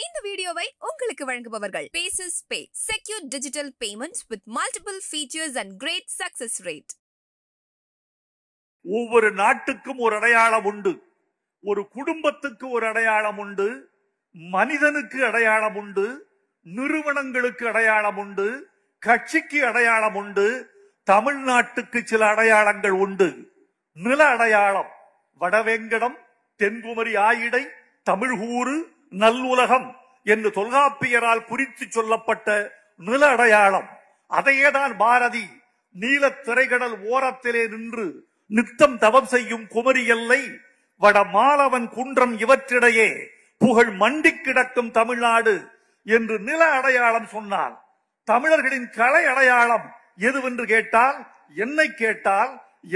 இந்த வீடியோவை உங்களுக்கு வழங்குபவர்கள் Paysys Pay, secure digital payments with multiple features and great success rate. ஒவ்வொரு நாட்டுக்கும் ஒரு அடையாளம் உண்டு, ஒரு குடும்பத்துக்கு ஒரு அடையாளம் உண்டு, மனிதனுக்கு அடையாளம் உண்டு, நிறுவனங்களுக்கு அடையாளம் உண்டு, கட்சிக்கு அடையாளம் உண்டு. தமிழ்நாட்டுக்கு சில அடையாளங்கள் உண்டு. நில அடையாளம் வடவேங்கடம், தென்குமரி ஆயிடை, தமிழ்கூறு, நல்லுலகம் என்று தொல்காப்பியரால் குறித்து சொல்லப்பட்ட நில அடையாளம். அதையேதான் பாரதி நீல திரைக்கடல் ஓரத்திலே நின்று நித்தம் தவம் செய்யும் குமரி எல்லை வட மாலவன் குன்றம் இவற்றிடையே புகழ் மண்டி கிடக்கும் தமிழ்நாடு என்று நில அடையாளம் சொன்னார். தமிழர்களின் கலை அடையாளம் எதுவென்று கேட்டால்,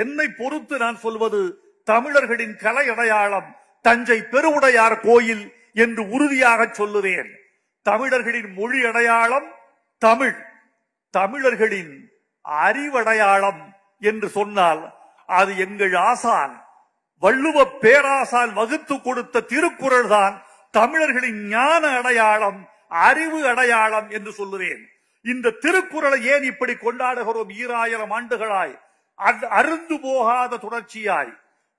என்னை பொறுத்து நான் சொல்வது தமிழர்களின் கலை அடையாளம் தஞ்சை பெருவுடையார் கோயில் என்று உறுதியாக சொல்லுவேன். தமிழர்களின் மொழி அடையாளம் தமிழ். தமிழர்களின் அறிவடையாளம் என்று சொன்னால் அது எங்கள் ஆசான் வள்ளுவ பேராசான் வகுத்து கொடுத்த திருக்குறள் தான் தமிழர்களின் ஞான அடையாளம், அறிவு அடையாளம் என்று சொல்லுவேன். இந்த திருக்குறளை ஏன் இப்படி கொண்டாடுகிறோம்? 2000 ஆண்டுகளாய் அருந்து போகாத தொடர்ச்சியாய்,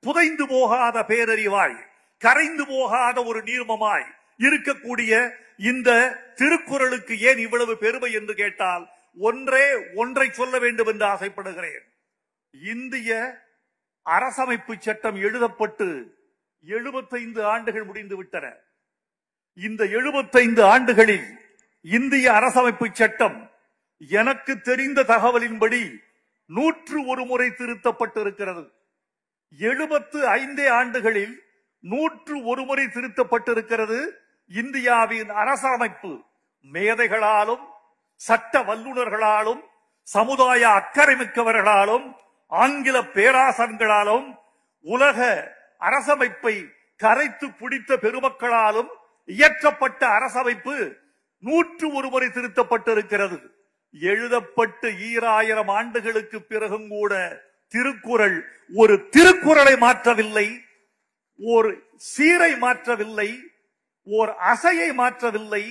புதைந்து போகாத பேரறிவாய், கரைந்து போகாத ஒரு நீர்மமாய் இருக்கக்கூடிய இந்த திருக்குறளுக்கு ஏன் இவ்வளவு பெருமை என்று கேட்டால், ஒன்றை சொல்ல வேண்டும் என்று ஆசைப்படுகிறேன். இந்திய அரசமைப்பு சட்டம் எழுதப்பட்டு 75 ஆண்டுகள் முடிந்து விட்டன. இந்த 75 ஆண்டுகளில் இந்திய அரசமைப்பு சட்டம் எனக்கு தெரிந்த தகவலின்படி 101 முறை திருத்தப்பட்டிருக்கிறது. 75 ஆண்டுகளில் 101 முறை திருத்தப்பட்டிருக்கிறது. இந்தியாவின் அரசமைப்பு மேதைகளாலும், சட்ட வல்லுநர்களாலும், சமுதாய அக்கறை மிக்கவர்களாலும், ஆங்கில பேராசன்களாலும், உலக அரசமைப்பை கரைத்து பிடித்த பெருமக்களாலும் இயற்றப்பட்ட அரசமைப்பு 101 முறை திருத்தப்பட்டிருக்கிறது. எழுதப்பட்டு 2000 ஆண்டுகளுக்கு பிறகும் கூட திருக்குறள் ஒரு திருக்குறளை மாற்றவில்லை, ஒரு சீரை மாற்றவில்லை, ஓர் அசையை மாற்றவில்லை,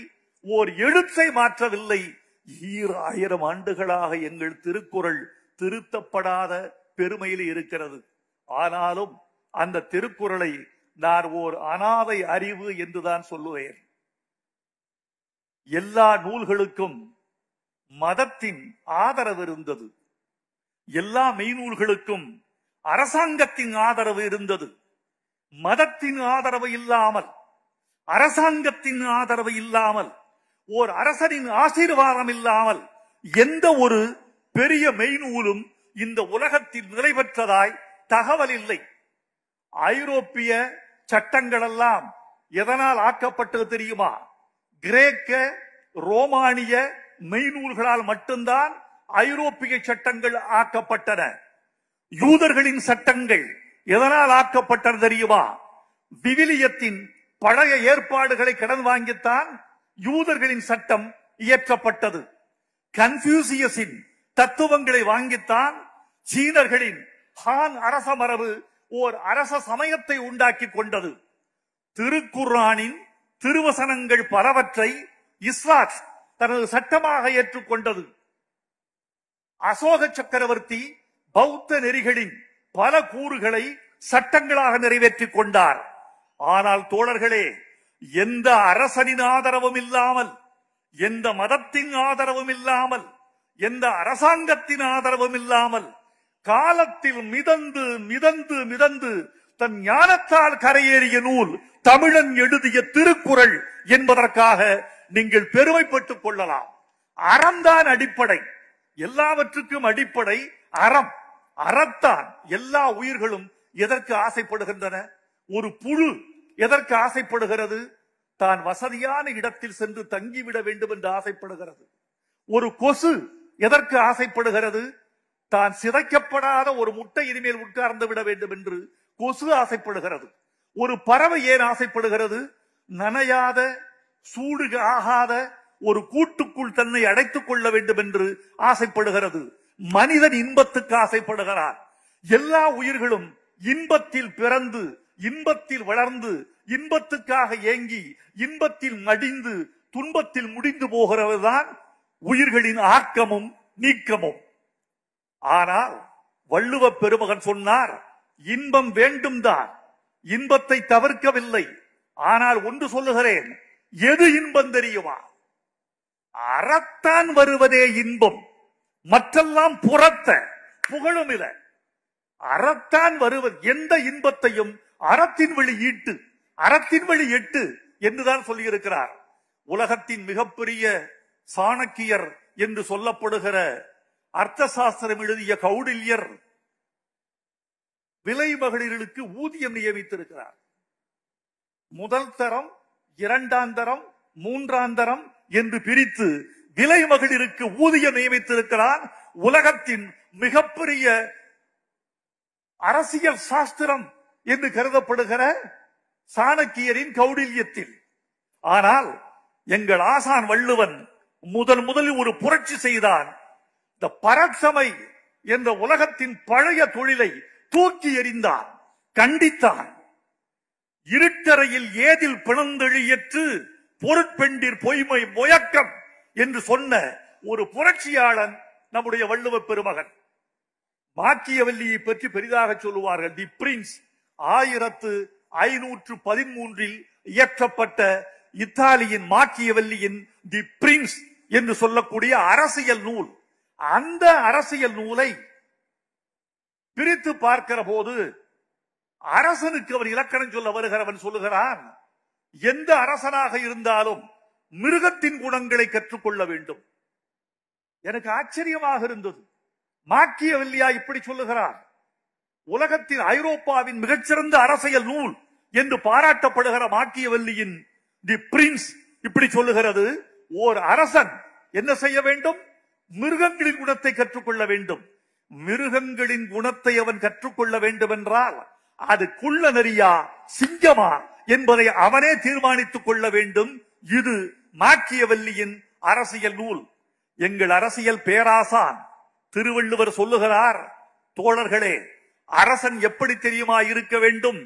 ஓர் எழுத்தை மாற்றவில்லை. 2000 ஆண்டுகளாக எங்கள் திருக்குறள் திருத்தப்படாத பெருமையில் இருக்கிறது. ஆனாலும் அந்த திருக்குறளை நான் ஓர் அனாதை அறிவு என்றுதான் சொல்லுவேன். எல்லா நூல்களுக்கும் மதத்தின் ஆதரவு இருந்தது. எல்லா மெய்நூல்களுக்கும் அரசாங்கத்தின் ஆதரவு இருந்தது. மதத்தின் ஆதரவு இல்லாமல், அரசாங்கத்தின் ஆதரவு இல்லாமல், ஓர் அரசனின் ஆசீர்வாதம் இல்லாமல் எந்த ஒரு பெரிய மெய்நூலும் இந்த உலகத்தில் நிலை பெற்றதாய் தகவல் இல்லை. ஐரோப்பிய சட்டங்கள் எல்லாம் எதனால் ஆக்கப்பட்டது தெரியுமா? கிரேக்க, ரோமானிய மெய்நூல்களால் மட்டும்தான் ஐரோப்பிய சட்டங்கள் ஆக்கப்பட்டன. யூதர்களின் சட்டங்கள் எதனால் ஆக்கப்பட்டது தெரியுமா? விவிலியத்தின் பழைய ஏற்பாடுகளை கடன் வாங்கித்தான் யூதர்களின் சட்டம் இயற்றப்பட்டது. கன்ஃபியூசியஸின் தத்துவங்களை வாங்கித்தான் சீனர்களின் ஹான் அரச மரபு ஓர் அரச சமயத்தை உண்டாக்கி கொண்டது. திருக்குர்ஆனின் திருவசனங்கள் பலவற்றை இஸ்லாத் தனது சட்டமாக ஏற்றுக்கொண்டது. அசோக சக்கரவர்த்தி பௌத்த நெறிகளின் பல கூறுகளை சட்டங்களாக நிறைவேற்றிக் கொண்டார். ஆனால் தோழர்களே, எந்த அரசனின் ஆதரவும் இல்லாமல், எந்த மதத்தின் ஆதரவும் இல்லாமல், எந்த அரசாங்கத்தின் ஆதரவும் இல்லாமல் காலத்தில் மிதந்து மிதந்து மிதந்து தன் ஞானத்தால் கரையேறிய நூல் தமிழன் எழுதிய திருக்குறள் என்பதற்காக நீங்கள் பெருமைப்பட்டுக் கொள்ளலாம். அறம்தான் அடிப்படை, எல்லாவற்றுக்கும் அடிப்படை அறம். அறத்தான் எல்லா உயிர்களும் எதற்கு ஆசைப்படுகின்றன? ஒரு புழு எதற்கு ஆசைப்படுகிறது? தான் வசதியான இடத்தில் சென்று தங்கிவிட வேண்டும் என்று ஆசைப்படுகிறது. ஒரு கொசு எதற்கு ஆசைப்படுகிறது? தான் சிதைக்கப்படாத ஒரு முட்டை இனிமேல் உட்கார்ந்து விட வேண்டும் என்று கொசு ஆசைப்படுகிறது. ஒரு பறவை ஏன் ஆசைப்படுகிறது? நனையாத, சூடு ஆகாத ஒரு கூட்டுக்குள் தன்னை அடைத்துக் கொள்ள வேண்டும் என்று ஆசைப்படுகிறது. மனிதன் இன்பத்துக்கு ஆசைப்படுகிறார். எல்லா உயிர்களும் இன்பத்தில் பிறந்து, இன்பத்தில் வளர்ந்து, இன்பத்துக்காக ஏங்கி இன்பத்தில் மடிந்து துன்பத்தில் முடிந்து போகிறதுதான் உயிர்களின் ஆக்கமும் நீக்கமும். ஆனால் வள்ளுவ பெருமகன் சொன்னார், இன்பம் வேண்டும் தான், இன்பத்தை தவிர்க்கவில்லை. ஆனால் ஒன்று சொல்லுகிறேன், எது இன்பம் தெரியுமா? அறத்தான் வருவதே இன்பம், மற்றெல்லாம் புறத்த புகழும் இல்லை. அறத்தான் வருவது, எந்த இன்பத்தையும் அறத்தின் வழி ஈட்டு, அறத்தின் வழி எட்டு என்றுதான் சொல்லியிருக்கிறார். உலகத்தின் மிகப்பெரிய சாணக்கியர் என்று சொல்லப்படுகிற அர்த்த சாஸ்திரம் எழுதிய கௌடில்யர் விலை மகளிர்களுக்கு ஊதியம் நியமித்திருக்கிறார். முதல் தரம், இரண்டாம் தரம், மூன்றாம் தரம் என்று பிரித்து விலை மகளிருக்கு ஊதியம் நியமித்திருக்கிறார். உலகத்தின் மிகப்பெரிய அரசியல் சாஸ்திரம் என்று கருதப்படுகிற சாணக்கியரின் கௌடில்யத்தில். ஆனால் எங்கள் ஆசான் வள்ளுவன் முதலில் ஒரு புரட்சி செய்தான். இந்த பரட்சமை என்ற உலகத்தின் பழைய தொழிலை தூக்கி எறிந்தான், கண்டித்தான். இருட்டறையில் ஏதில் பிணந்தெழியற்று பொருட்பெண்டிர் பொய்மை முயக்கம் என்று சொன்ன ஒரு புரட்சியாளன் நம்முடைய வள்ளுவ பெருமகன். மாக்கியவல்லியை பற்றி பெரிதாக சொல்லுவார்கள். தி பிரின்ஸ் 1513 இயற்றப்பட்ட இத்தாலியின் மாக்கியவல்லியின் தி பிரின்ஸ் என்று சொல்லக்கூடிய அரசியல் நூல். அந்த அரசியல் நூலை பிரித்து பார்க்கிற போது அரசனுக்கு அவர் இலக்கணம் சொல்ல வருகிறவன் சொல்லுகிறான், எந்த அரசனாக இருந்தாலும் மிருகத்தின் குணங்களை கற்றுக்கொள்ள வேண்டும். எனக்கு ஆச்சரியமாக இருந்தது. மாக்கியவல்லியா இப்படி சொல்லுகிறார்? உலகத்தின் ஐரோப்பாவின் மிகச்சிறந்த அரசியல் நூல் என்று பாராட்டப்படுகிற மாக்கியவல்லியின் தி பிரின்ஸ் இப்படி சொல்லுகிறது, ஓர் அரசன் என்ன செய்ய வேண்டும்? மிருகங்களின் குணத்தை கற்றுக்கொள்ள வேண்டும். மிருகங்களின் குணத்தை அவன் கற்றுக்கொள்ள வேண்டும் என்றால் அது குள்ள நரியா சிங்கமா என்பதை அவனே தீர்மானித்துக் கொள்ள வேண்டும். இது மாக்கியவல்லியின் அரசியல் நூல். எங்கள் அரசியல் பேராசான் திருவள்ளுவர் சொல்லுகிறார், தோழர்களே, அரசன் எப்படி தெரியுமா இருக்க வேண்டும்?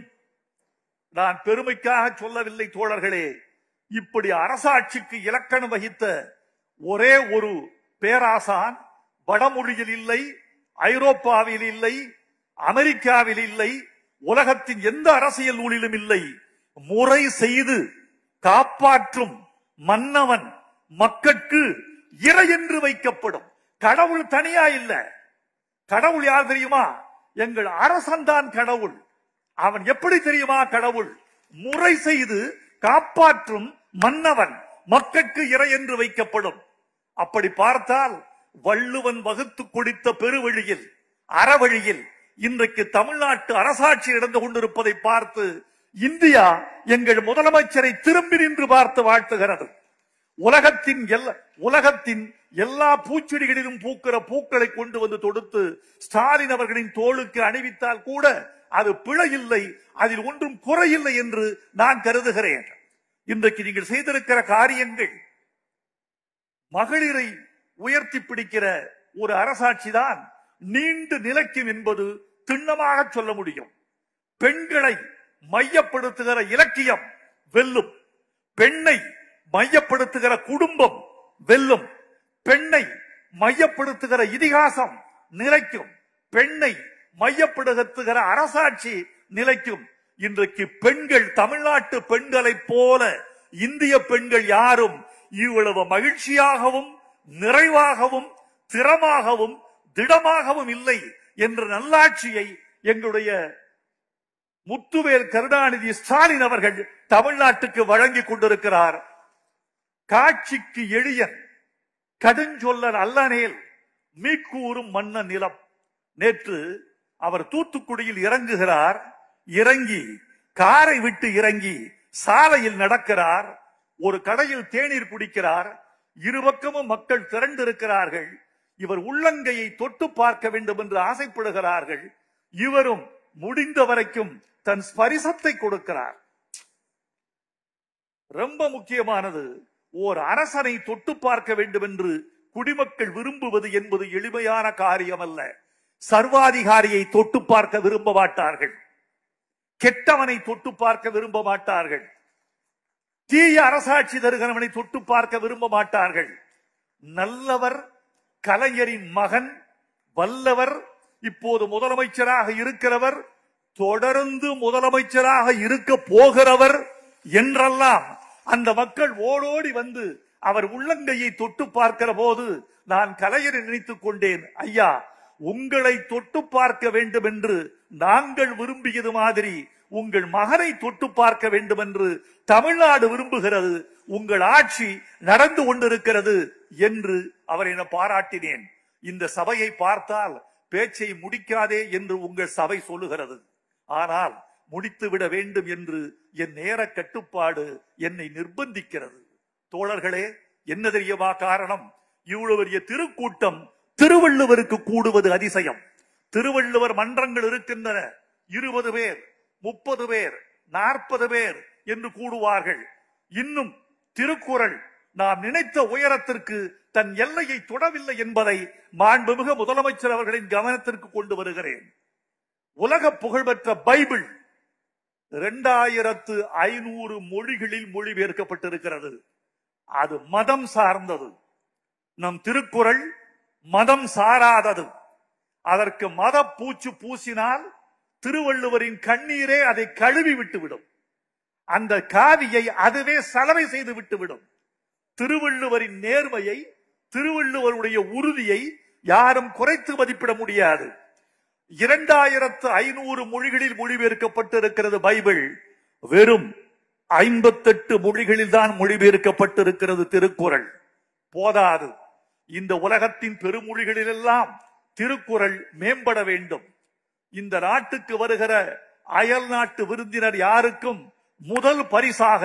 நான் பெருமைக்காக சொல்லவில்லை தோழர்களே, இப்படி அரசாட்சிக்கு இலக்கணம் வகித்த ஒரே ஒரு பேராசான் வடமொழியில் இல்லை, ஐரோப்பாவில் இல்லை, அமெரிக்காவில் இல்லை, உலகத்தின் எந்த அரசியல் நூலிலும் இல்லை. முறை செய்து காப்பாற்றும் மன்னவன் மக்களுக்கு இறை என்று வைக்கப்படும். கடவுள் தனியா இல்ல. கடவுள் யார் தெரியுமா? எங்கள் அரசன் தான் கடவுள். அவன் எப்படி தெரியுமா கடவுள்? முறை செய்து காப்பாற்றும் மன்னவன் மக்களுக்கு இறை என்று வைக்கப்படும். அப்படி பார்த்தால் வள்ளுவன் வகுத்து கொடுத்த பெருவழியில், அறவழியில் இன்றைக்கு தமிழ்நாட்டு அரசாட்சி நடந்து கொண்டிருப்பதை பார்த்து இந்தியா எங்கள் முதலமைச்சரை திரும்பி நின்று பார்த்து வாழ்த்துகிறது. உலகத்தின் எல்லா பூச்செடிகளிலும் பூக்கிற பூக்களை கொண்டு வந்து தொடுத்து ஸ்டாலின் அவர்களின் தோளுக்கு அணிவித்தால் கூட அது பிழை இல்லை, அதில் ஒன்றும் குறையில்லை என்று நான் கருதுகிறேன். இன்றைக்கு நீங்கள் செய்திருக்கிற காரியங்கள் மகளிரை உயர்த்தி பிடிக்கிற ஒரு அரசாட்சி தான் நீண்டு நிலைக்கும் என்பது திண்ணமாக சொல்ல முடியும். பெண்களை மையப்படுத்துகிற இலக்கியம் வெல்லும், பெண்ணை மையப்படுத்துகிற குடும்பம் வெல்லும், பெண்ணை மையப்படுத்துகிற இதிகாசம் நிலைக்கும், பெண்ணை மையப்படுத்துகிற அரசாட்சி நிலைக்கும். இன்றைக்கு பெண்கள், தமிழ்நாட்டு பெண்களைப் போல இந்திய பெண்கள் யாரும் இவ்வளவு மகிழ்ச்சியாகவும் நிறைவாகவும் திறமாகவும் திடமாகவும் இல்லை என்ற நல்லாட்சியை எங்களுடைய முத்துவேல் கருணாநிதி ஸ்டாலின் அவர்கள் தமிழ்நாட்டுக்கு வழங்கி கொண்டிருக்கிறார். காட்சிக்கு எளியன் கடுஞ்சொல்லன் அல்லனேல் மீக்கூறும் மன்ன நிலம். நேற்று அவர் தூத்துக்குடியில் இறங்குகிறார். இறங்கி காரை விட்டு இறங்கி சாலையில் நடக்கிறார். ஒரு கடையில் தேநீர் குடிக்கிறார். இருபக்கமும் மக்கள் திரண்டிருக்கிறார்கள். இவர் உள்ளங்கையை தொட்டு பார்க்க வேண்டும் என்று ஆசைப்படுகிறார்கள். இவரும் முடிந்த வரைக்கும் தன் ஸ்பரிசத்தை கொடுக்கிறார். ரொம்ப முக்கியமானது, ஓர் அரசனை தொட்டு பார்க்க வேண்டும் என்று குடிமக்கள் விரும்புவது என்பது எளிமையான காரியம் அல்ல. சர்வாதிகாரியை தொட்டு பார்க்க விரும்ப மாட்டார்கள். கெட்டவனை தொட்டு பார்க்க விரும்ப மாட்டார்கள். தீய அரசாட்சி தருகிறவனை தொட்டு பார்க்க விரும்ப மாட்டார்கள். நல்லவர், கலைஞரின் மகன், வல்லவர், இப்போது முதலமைச்சராக இருக்கிறவர், தொடர்ந்து முதலமைச்சராக இருக்க போகிறவர் என்றெல்லாம் அந்த மக்கள் ஓடோடி வந்து அவர் உள்ளங்கையை தொட்டு பார்க்கிற போது நான் கலைஞரை நினைத்துக் கொண்டேன், ஐயா, உங்களை தொட்டு பார்க்க வேண்டும் என்று நாங்கள் விரும்பியது மாதிரி உங்கள் மகனை தொட்டு பார்க்க வேண்டும் என்று தமிழ்நாடு விரும்புகிறது. உங்கள் ஆட்சி நடந்து கொண்டிருக்கிறது என்று அவரை நான் பாராட்டினேன். இந்த சபையை பார்த்தால் பேச்சை முடிக்காதே என்று உங்கள் சபை சொல்லுகிறது. ஆனால் முடித்துவிட வேண்டும் என்று என் நேர கட்டுப்பாடு என்னை நிர்பந்திக்கிறது. தோழர்களே, என்ன தெரியுமா காரணம்? இவ்வளவு பெரிய திருக்கூட்டம் திருவள்ளுவருக்கு கூடுவது அதிசயம். திருவள்ளுவர் மன்றங்கள் இருக்கின்றன. 20 பேர், 30 பேர், 40 பேர் என்று கூடுவார்கள். இன்னும் திருக்குறள் நாம் நினைத்த உயரத்திற்கு தன் எல்லையை தொடவில்லை என்பதை மாண்புமிகு முதலமைச்சர் அவர்களின் கவனத்திற்கு கொண்டு வருகிறேன். உலக புகழ்பெற்ற பைபிள் 2500 மொழிகளில் மொழிபெயர்க்கப்பட்டிருக்கிறது. அது மதம் சார்ந்தது. நம் திருக்குறள் மதம் சாராதது. அதற்கு மத பூச்சு பூசினால் திருவள்ளுவரின் கண்ணீரே அதை கழுவி விட்டுவிடும். அந்த காவியை அதுவே சலவை செய்து விட்டுவிடும். திருவள்ளுவரின் நேர்மையை, திருவள்ளுவருடைய உறுதியை யாரும் குறைத்து மதிப்பிட முடியாது. 2500 மொழிகளில் மொழிபெயர்க்கப்பட்டிருக்கிறது பைபிள். வெறும் 58 மொழிகளில் தான் மொழிபெயர்க்கப்பட்டிருக்கிறது திருக்குறள். போதாது. இந்த உலகத்தின் பெருமொழிகளிலெல்லாம் திருக்குறள் மேம்பட வேண்டும். இந்த நாட்டுக்கு வருகிற அயல் நாட்டு விருந்தினர் யாருக்கும் முதல் பரிசாக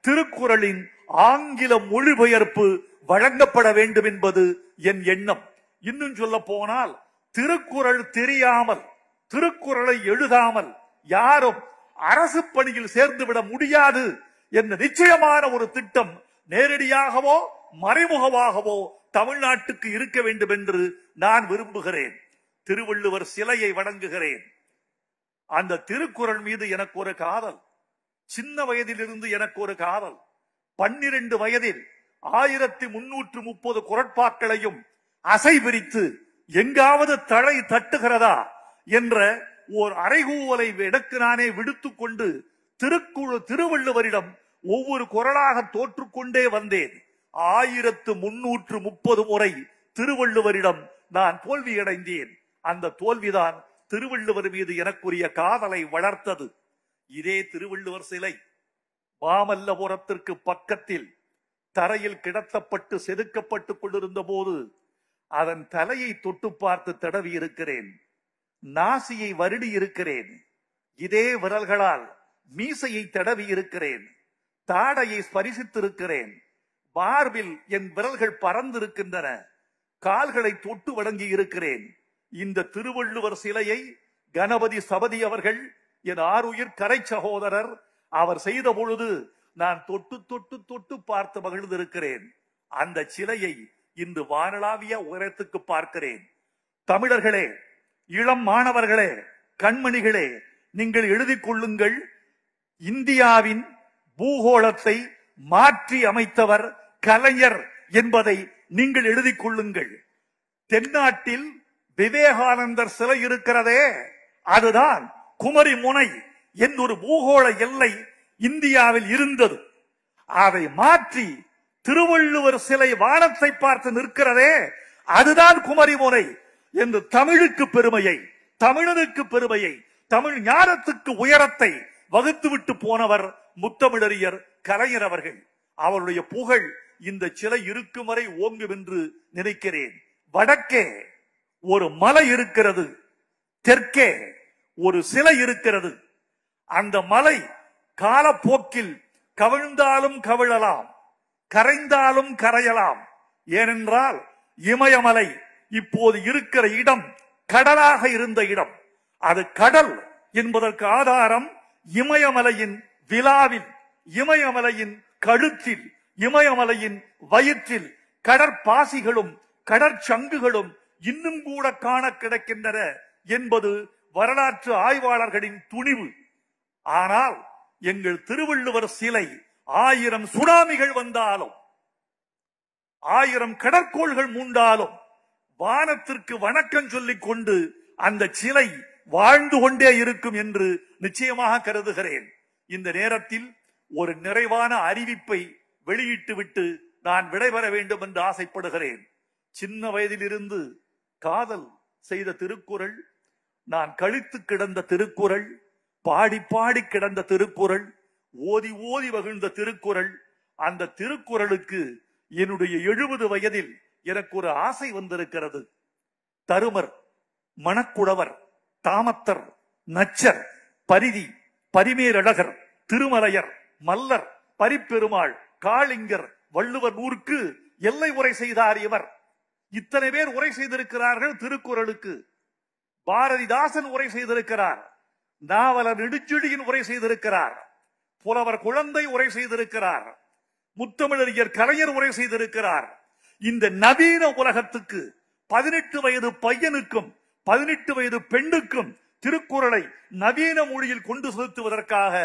திருக்குறளின் ஆங்கில மொழிபெயர்ப்பு வழங்கப்பட வேண்டும் என்பது என் எண்ணம். இன்னும் சொல்ல போனால், திருக்குறள் தெரியாமல், திருக்குறளை எழுதாமல் யாரும் அரசு பணியில் சேர்ந்துவிட முடியாது என்ற நிச்சயமான ஒரு திட்டம் நேரடியாகவோ மறைமுகமாகவோ தமிழ்நாட்டுக்கு இருக்க வேண்டும் என்று நான் விரும்புகிறேன். திருவள்ளுவர் சிலையை வணங்குகிறேன். அந்த திருக்குறள் மீது எனக்கு ஒரு காதல். சின்ன வயதிலிருந்து எனக்கு ஒரு காதல். 12 வயதில் 1330 குறட்பாக்களையும் அசை பிரித்து எங்காவது தலை தட்டுகிறதா என்ற ஓர் அறைகூவலை எனக்கு நானே விடுத்துக் கொண்டு திருவள்ளுவரிடம் ஒவ்வொரு குறளாக தோற்றுக்கொண்டே வந்தேன். 1330 முறை திருவள்ளுவரிடம் நான் தோல்வியடைந்தேன். அந்த தோல்விதான் திருவள்ளுவர் மீது எனக்குரிய காதலை வளர்த்தது. இதே திருவள்ளுவர் சிலை மாமல்லபுரத்திற்கு பக்கத்தில் தரையில் கிடத்தப்பட்டு செதுக்கப்பட்டுக் கொண்டிருந்த போது அதன் தலையை தொட்டு பார்த்து தடவி இருக்கிறேன். நாசியை வருடி இருக்கிறேன். இதே விரல்களால் மீசையை தடவி இருக்கிறேன். தாடையை ஸ்பரிசித்திருக்கிறேன். மார்பில் என் விரல்கள் பறந்திருக்கின்றன. கால்களை தொட்டு வணங்கி இருக்கிறேன். இந்த திருவள்ளுவர் சிலையை கணபதி சபதி அவர்கள், என் ஆருயிர் கரை சகோதரர், அவர் செய்த பொழுது நான் தொட்டு தொட்டு தொட்டு பார்த்து மகிழ்ந்திருக்கிறேன். அந்த சிலையை இன்று வானளாவிய உயரத்துக்கு பார்க்கிறேன். தமிழர்களே, இளம் மாணவர்களே, கண்மணிகளே, நீங்கள் எழுதிக் கொள்ளுங்கள். இந்தியாவின் பூகோளத்தை மாற்றி அமைத்தவர் கலைஞர் என்பதை நீங்கள் எழுதிக் கொள்ளுங்கள். தென்னாட்டில் விவேகானந்தர் சிலை இருக்கிறதே, அதுதான் குமரி முனை என்றொரு பூகோள எல்லை இந்தியாவில் இருந்தது. அதை மாற்றி திருவள்ளுவர் சிலை வானத்தை பார்த்து நிற்கிறதே, அதுதான் குமரி முனை என்று தமிழுக்கு பெருமையை, தமிழனுக்கு பெருமையை, தமிழ் ஞானத்துக்கு உயரத்தை வகுத்துவிட்டு போனவர் முத்தமிழறிஞர் கலைஞர் அவர்கள். அவருடைய புகழ் இந்த சிலை இருக்கும் வரை ஓங்கும் என்று நினைக்கிறேன். வடக்கே ஒரு மலை இருக்கிறது, தெற்கே ஒரு சிலை இருக்கிறது. அந்த மலை காலப்போக்கில் கவிழ்ந்தாலும் கவிழலாம், கரைந்தாலும் கரையலாம். ஏனென்றால் இமயமலை இப்போது இருக்கிற இடம் கடலாக இருந்த இடம். அது கடல் என்பதற்கு ஆதாரம் இமயமலையின் விலாவில், இமயமலையின் கழுத்தில், இமயமலையின் வயிற்றில் கடற்பாசிகளும் கடற்சங்குகளும் இன்னும் கூட காண கிடைக்கின்றன என்பது வரலாற்று ஆய்வாளர்களின் துணிவு. ஆனால் எங்கள் திருவள்ளுவர் சிலை 1000 சுனாமிகள் வந்தாலும் 1000 கடற்கோள்கள் மூண்டாலும் வானத்திற்கு வணக்கம் சொல்லிக் கொண்டு அந்த சிலை வாழ்ந்து கொண்டே இருக்கும் என்று நிச்சயமாக கருதுகிறேன். இந்த நேரத்தில் ஒரு நிறைவான அறிவிப்பை வெளியிட்டு விட்டு நான் விடைபெற வேண்டும் என்று ஆசைப்படுகிறேன். சின்ன வயதிலிருந்து காதல் செய்த திருக்குறள், நான் கழித்து கிடந்த திருக்குறள், பாடி பாடி கிடந்த திருக்குறள், ஓதி ஓதி மகிழ்ந்த திருக்குறள். அந்த திருக்குறளுக்கு என்னுடைய 70 வயதில் எனக்கு ஒரு ஆசை வந்திருக்கிறது. தருமர், மணக்குடவர், தாமத்தர், நச்சர், பரிதி, பரிமேலழகர், திருமலையர், மல்லர், பரிப்பெருமாள், காளிங்கர், வள்ளுவர் நூற்கு எல்லை உரை செய்தார் இவர். இத்தனை பேர் உரை செய்திருக்கிறார்கள் திருக்குறளுக்கு. பாரதிதாசன் உரை செய்திருக்கிறார், நாவலர் நெடுஞ்செழியன் உரை செய்திருக்கிறார், புலவர் குழந்தை உரை செய்திருக்கிறார், முத்தமிழறிஞர் கலைஞர் உரை செய்திருக்கிறார். இந்த நவீன உலகத்துக்கு 18 வயது பையனுக்கும் 18 வயது பெண்ணுக்கும் திருக்குறளை நவீன மொழியில் கொண்டு செலுத்துவதற்காக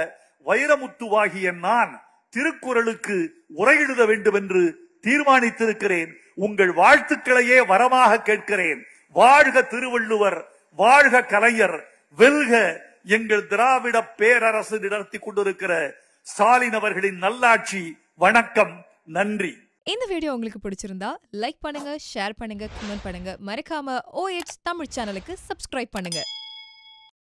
வைரமுத்துவாகிய நான் திருக்குறளுக்கு உரை எழுத வேண்டும் என்று தீர்மானித்திருக்கிறேன். உங்கள் வாழ்த்துக்களையே வரமாக கேட்கிறேன். வாழ்க திருவள்ளுவர், வாழ்க கலைஞர், வெல்க எங்கள் திராவிட பேரரசு நடத்தி கொண்டிருக்கிற ஸ்டாலின் அவர்களின் நல்லாட்சி. வணக்கம், நன்றி. இந்த வீடியோ உங்களுக்கு பிடிச்சிருந்தா லைக் பண்ணுங்க, ஷேர் பண்ணுங்க, கமெண்ட் பண்ணுங்க. மறக்காம OH தமிழ் சேனலுக்கு சப்ஸ்கிரைப் பண்ணுங்க.